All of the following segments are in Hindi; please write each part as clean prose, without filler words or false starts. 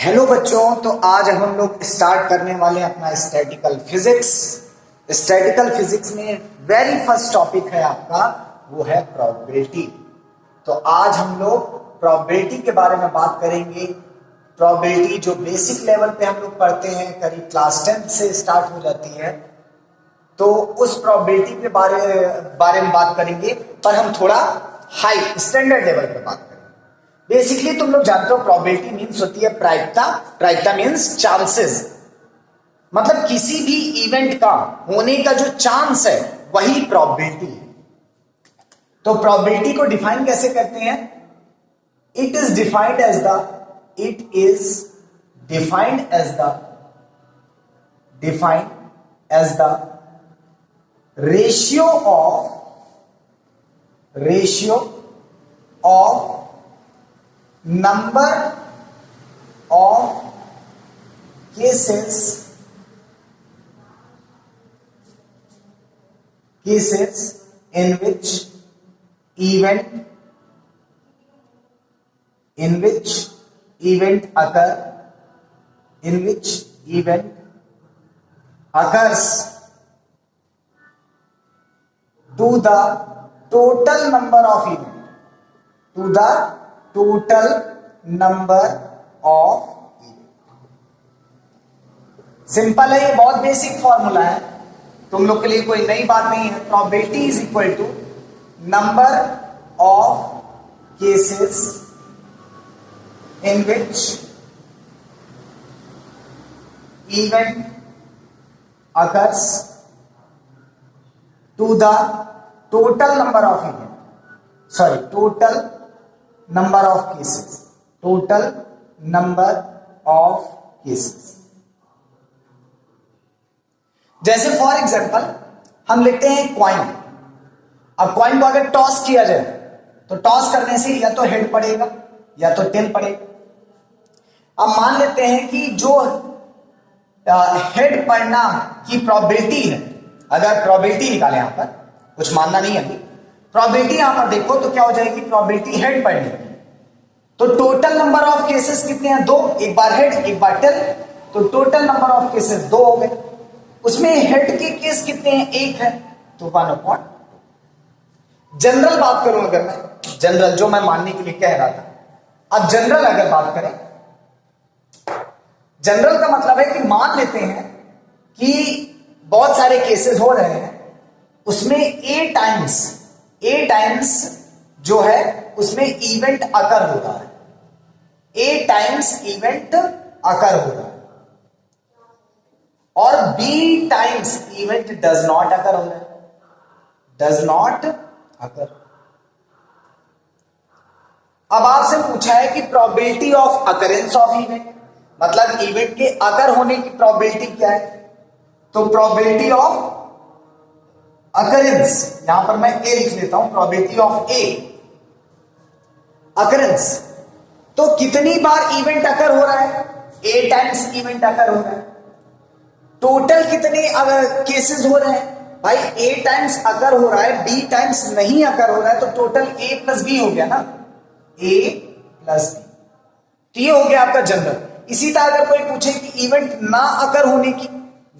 हेलो बच्चों, तो आज हम लोग स्टार्ट करने वाले हैं अपना स्टैटिकल फिजिक्स। स्टैटिकल फिजिक्स में वेरी फर्स्ट टॉपिक है आपका, वो है प्रोबेबिलिटी। तो आज हम लोग प्रोबेबिलिटी के बारे में बात करेंगे। प्रोबेबिलिटी जो बेसिक लेवल पे हम लोग पढ़ते हैं, करीब क्लास 10 से स्टार्ट हो जाती है, तो उस प्रोबेबिलिटी के बारे में बात करेंगे, पर हम थोड़ा हाई स्टैंडर्ड लेवल पे बात करेंगे। बेसिकली तुम लोग जानते हो प्रोबेबिलिटी मीन्स होती है प्रायिकता। प्रायिकता मीन्स चांसेस, मतलब किसी भी इवेंट का होने का जो चांस है वही प्रोबेबिलिटी है। तो प्रोबेबिलिटी को डिफाइन कैसे करते हैं? It is defined as the ratio of number of cases in which event occurs to the total number of simple है, ये बहुत बेसिक फॉर्मूला है, तुम लोग के लिए कोई नई बात नहीं है। Probability is equal to number of cases in which event occurs to the total number of cases. जैसे फॉर एग्जांपल हम लेते हैं क्वाइन। अब क्वाइन को अगर टॉस किया जाए तो टॉस करने से या तो हेड पड़ेगा या तो टेल पड़ेगा। अब मान लेते हैं कि जो हेड पड़ना की प्रोबेबिलिटी है, अगर प्रोबेबिलिटी निकाले, यहां पर कुछ मानना नहीं है, प्रोबेबिलिटी यहां पर देखो तो क्या हो जाएगी, प्रोबेबिलिटी हेड पड़ने की। तो टोटल नंबर ऑफ केसेस कितने हैं? 2, एक बार हेड एक बार टेल, तो टोटल नंबर ऑफ केसेस 2 हो गए। उसमें हेड के केस कितने हैं? 1 है, तो 1/2। जनरल बात करूं, अगर मैं जनरल जो मैं मानने के लिए कह रहा था, अब जनरल अगर बात करें, जनरल का मतलब है कि मान लेते हैं कि बहुत सारे केसेस हो रहे हैं, उसमें ए टाइम्स जो है उसमें इवेंट अकर हो रहा है, ए टाइम्स इवेंट अकर हो रहा है, और B times event does not occur हो रहा है, डज नॉट अकर। अब आपसे पूछा है कि probability of occurrence of event, मतलब इवेंट के अकर होने की प्रोबेबिलिटी क्या है? तो प्रोबेबिलिटी ऑफ अकरेंस, यहां पर मैं ए लिख लेता हूं, प्रोबेबिलिटी ऑफ ए अकरेंस। तो कितनी बार इवेंट अकर हो रहा है? ए टाइम्स इवेंट अकर हो रहा है। टोटल कितने केसेस हो रहे हैं? भाई ए टाइम्स अकर हो रहा है, बी टाइम्स नहीं अकर हो रहा है, तो टोटल ए प्लस बी हो गया ना, ए प्लस बी। तो ये हो गया आपका जनरल। इसी तरह अगर कोई पूछे कि इवेंट ना अकर होने की,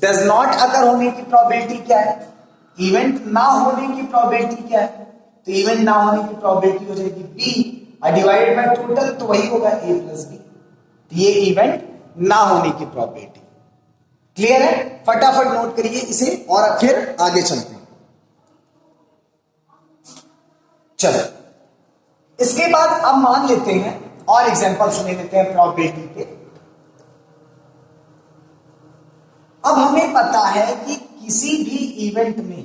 डज नॉट अकर होने की प्रोबेबिलिटी क्या है, इवेंट ना होने की प्रोबेबिलिटी क्या है, तो इवेंट ना होने की प्रोबेबिलिटी हो जाएगी बी डिवाइडेड बाय टोटल, तो वही होगा ए प्लस बी। तो ये इवेंट ना होने की प्रोबेबिलिटी। क्लियर है? फटाफट नोट करिए इसे और फिर आगे चलते हैं। चलो, इसके बाद अब मान लेते हैं और एग्जांपल्स ले लेते हैं प्रोबेबिलिटी के। अब हमें पता है कि किसी भी इवेंट में,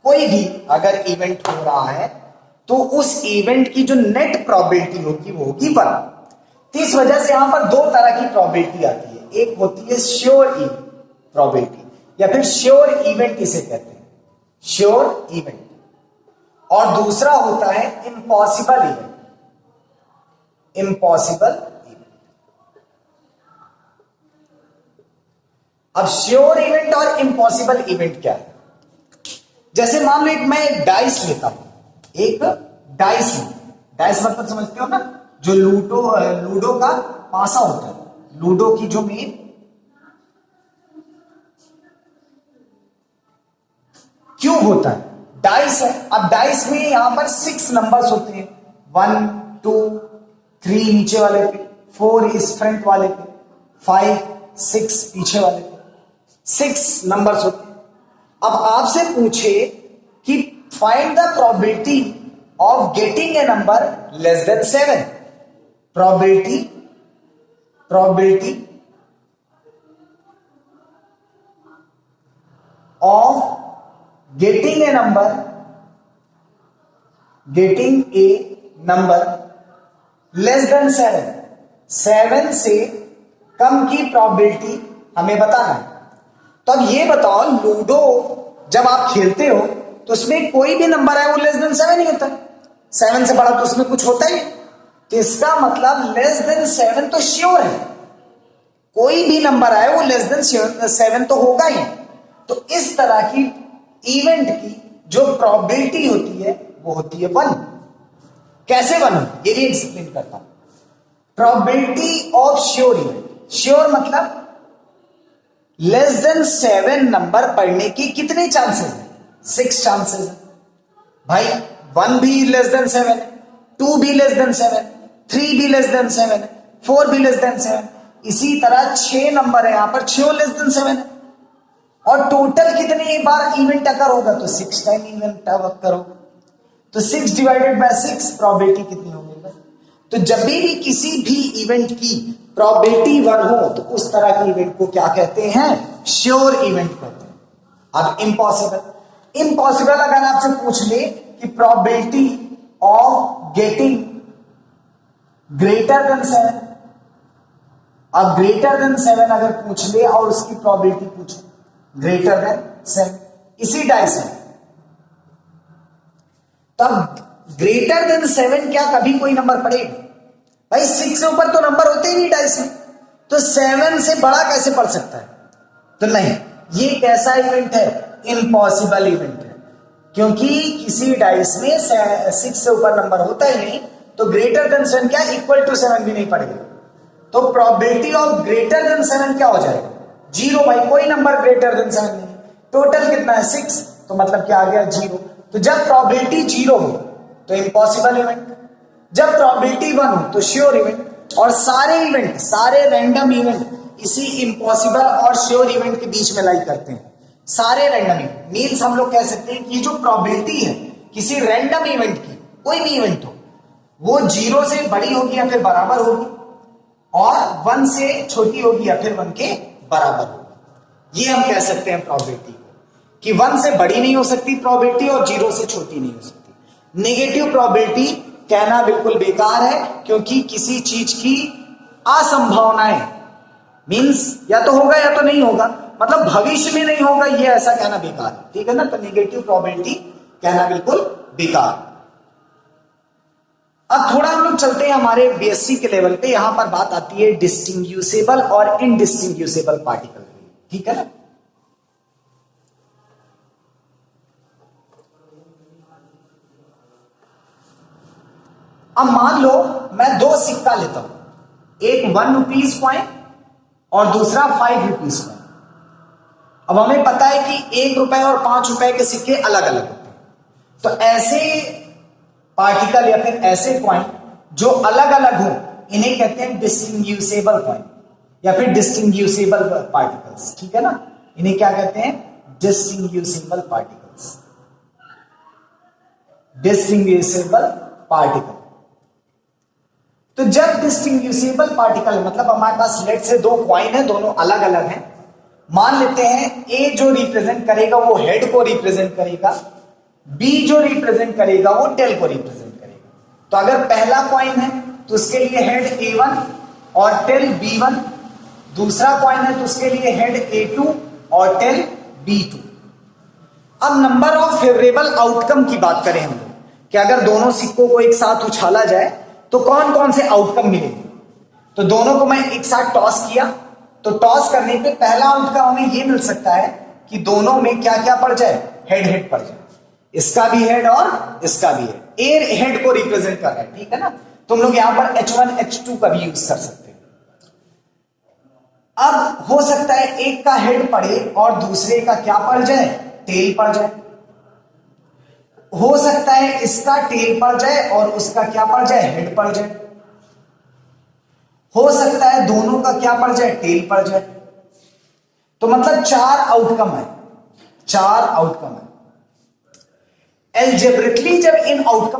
कोई भी अगर इवेंट हो रहा है तो उस इवेंट की जो नेट प्रोबेबिलिटी होगी वो होगी 1। तो इस वजह से यहां पर 2 तरह की प्रोबेबिलिटी आती है। एक होती है श्योर प्रोबेबिलिटी, या फिर श्योर इवेंट इसे कहते हैं, श्योर इवेंट, और दूसरा होता है इम्पॉसिबल इवेंट। अब श्योर इवेंट और इम्पॉसिबल इवेंट क्या है? जैसे मान लो मैं एक डाइस लेता हूं, एक डाइस मतलब समझते हो ना, जो लूडो का पासा होता है, लूडो की जो मेन क्यूब होता है, डाइस है। अब डाइस में यहां पर 6 नंबर्स होते हैं, 1 2 3 नीचे वाले पे, 4 इस फ्रंट वाले पे, 5 6 पीछे वाले पे, 6 नंबर्स होते हैं। अब आपसे पूछे कि find the probability of getting a number less than 7, probability of getting a number less than 7, 7 से कम की प्रोबेबिलिटी हमें बताना है। तो अब ये बताओ, लूडो जब आप खेलते हो तो उसमें कोई भी नंबर है वो लेस देन 7 ही होता है, 7 से बड़ा तो उसमें कुछ होता ही। तो इसका मतलब लेस देन 7 तो श्योर है, कोई भी नंबर आए वो लेस देन 7 तो होगा ही। तो इस तरह की इवेंट की जो प्रोबेबिलिटी होती है वो होती है 1। कैसे 1 ये भी एक्सप्लेन करता हूं। Probability of sure event, sure मतलब लेस देन 7 नंबर पढ़ने की कितने चांसेस है? 6 चांसेस है भाई। 1 भी लेस देन 7 है, 2 भी लेस देन 7, 3 भी लेस देन 7 है, 4 भी लेस देन 7। इसी तरह 6 नंबर है यहां पर, 6 लेस देन 7 है। और टोटल कितनी बार इवेंट अकर होगा? तो 6 टाइम इवेंट अकर होगा। तो 6 डिवाइडेड बाय 6 प्रोबेबिलिटी कितनी होगी? तो जब भी किसी भी इवेंट की प्रोबेबिलिटी 1 हो तो उस तरह के इवेंट को क्या कहते हैं? श्योर इवेंट कहते हैं। अब इम्पॉसिबल अगर आपसे पूछ ले कि probability of getting greater than 7, अब ग्रेटर देन 7 अगर पूछ ले और उसकी प्रोबेबिलिटी पूछो ग्रेटर देन 7, इसी डाइस में, तब ग्रेटर देन 7 क्या कभी कोई नंबर पड़ेगा? भाई 6 से ऊपर तो नंबर होते ही नहीं डाइस में, तो 7 से बड़ा कैसे पढ़ सकता है? तो नहीं, ये कैसा इवेंट है? इम्पॉसिबल इवेंट है, क्योंकि किसी डाइस में 6 से ऊपर नंबर होता ही नहीं। तो ग्रेटर देन 7 क्या इक्वल टू 7 भी नहीं पड़ेगा। तो प्रोबेबिलिटी ऑफ ग्रेटर देन 7 क्या हो जाएगा? 0 भाई, कोई नंबर ग्रेटर देन 7 नहीं। टोटल कितना है? 6, तो मतलब क्या आ गया? 0। तो जब प्रोबेबिलिटी 0 हो तो इम्पॉसिबल इवेंट, जब प्रोबेबिलिटी 1 हो तो श्योर इवेंट। और सारे इवेंट, सारे रैंडम इवेंट इसी इम्पॉसिबल और श्योर इवेंट के बीच में लाई करते हैं। सारे रैंडम इवेंट मीन्स हम लोग कह सकते हैं कि जो प्रोबेबिलिटी है किसी रैंडम इवेंट की, कोई भी इवेंट हो, वो 0 से बड़ी होगी या फिर बराबर होगी, और 1 से छोटी होगी या फिर 1 के बराबर होगी। ये हम कह सकते हैं प्रोबेबिलिटी को, कि 1 से बड़ी नहीं हो सकती प्रोबेबिलिटी और 0 से छोटी नहीं हो सकती। नेगेटिव प्रोबेबिलिटी कहना बिल्कुल बेकार है, क्योंकि किसी चीज की असंभावनाएं मींस या तो होगा या तो नहीं होगा, मतलब भविष्य में नहीं होगा, ये ऐसा कहना बेकार है। ठीक है ना? तो नेगेटिव प्रोबेबिलिटी कहना बिल्कुल बेकार। अब थोड़ा हम लोग चलते हैं हमारे बीएससी के लेवल पे। यहां पर बात आती है डिस्टिंग्विशेबल और इनडिस्टिंग्विशेबल पार्टिकल। ठीक है ना? अब मान लो मैं 2 सिक्का लेता हूं, एक 1 रुपीज कॉइन और दूसरा 5 रुपीज कॉइन। अब हमें पता है कि 1 रुपए और 5 रुपए के सिक्के अलग अलग होते हैं। तो ऐसे पार्टिकल या फिर ऐसे कॉइन जो अलग अलग हो, इन्हें कहते हैं डिस्टिंग्विशेबल कॉइन या फिर डिस्टिंग्विशेबल पार्टिकल्स। ठीक है ना? इन्हें क्या कहते हैं? Distinguishable particles. Distinguishable particle. तो जब डिस्टिंग्विशेबल पार्टिकल मतलब हमारे पास लेट से 2 कॉइन है, दोनों अलग अलग हैं। मान लेते हैं ए जो रिप्रेजेंट करेगा वो हेड को रिप्रेजेंट करेगा, बी जो रिप्रेजेंट करेगा वो टेल को रिप्रेजेंट करेगा। तो अगर पहला कॉइन है तो उसके लिए हेड A1 और टेल B1, दूसरा कॉइन है तो उसके लिए हेड A2 और टेल B2। अब नंबर ऑफ फेवरेबल आउटकम की बात करें हम लोग, कि अगर दोनों सिक्कों को एक साथ उछाला जाए तो कौन कौन से आउटकम मिलेंगे। तो दोनों को मैं एक साथ टॉस किया, तो टॉस करने पे पहला आउटकम हमें यह मिल सकता है कि दोनों में क्या क्या पड़ जाए? हेड पड़ जाए। इसका भी हेड और इसका भी हेड। ए हेड को रिप्रेजेंट कर रहा है, ठीक है ना? तुम लोग यहां पर H1 H2 का भी यूज कर सकते हो। अब हो सकता है एक का हेड पड़े और दूसरे का क्या पड़ जाए, टेल पड़ जाए। हो सकता है इसका टेल पड़ जाए और उसका क्या पड़ जाए, हेड पड़ जाए। हो सकता है दोनों का क्या पड़ जाए, टेल पड़ जाए। तो मतलब 4 आउटकम है, 4 आउटकम है। एल्जेब्रिकली जब इन आउटकम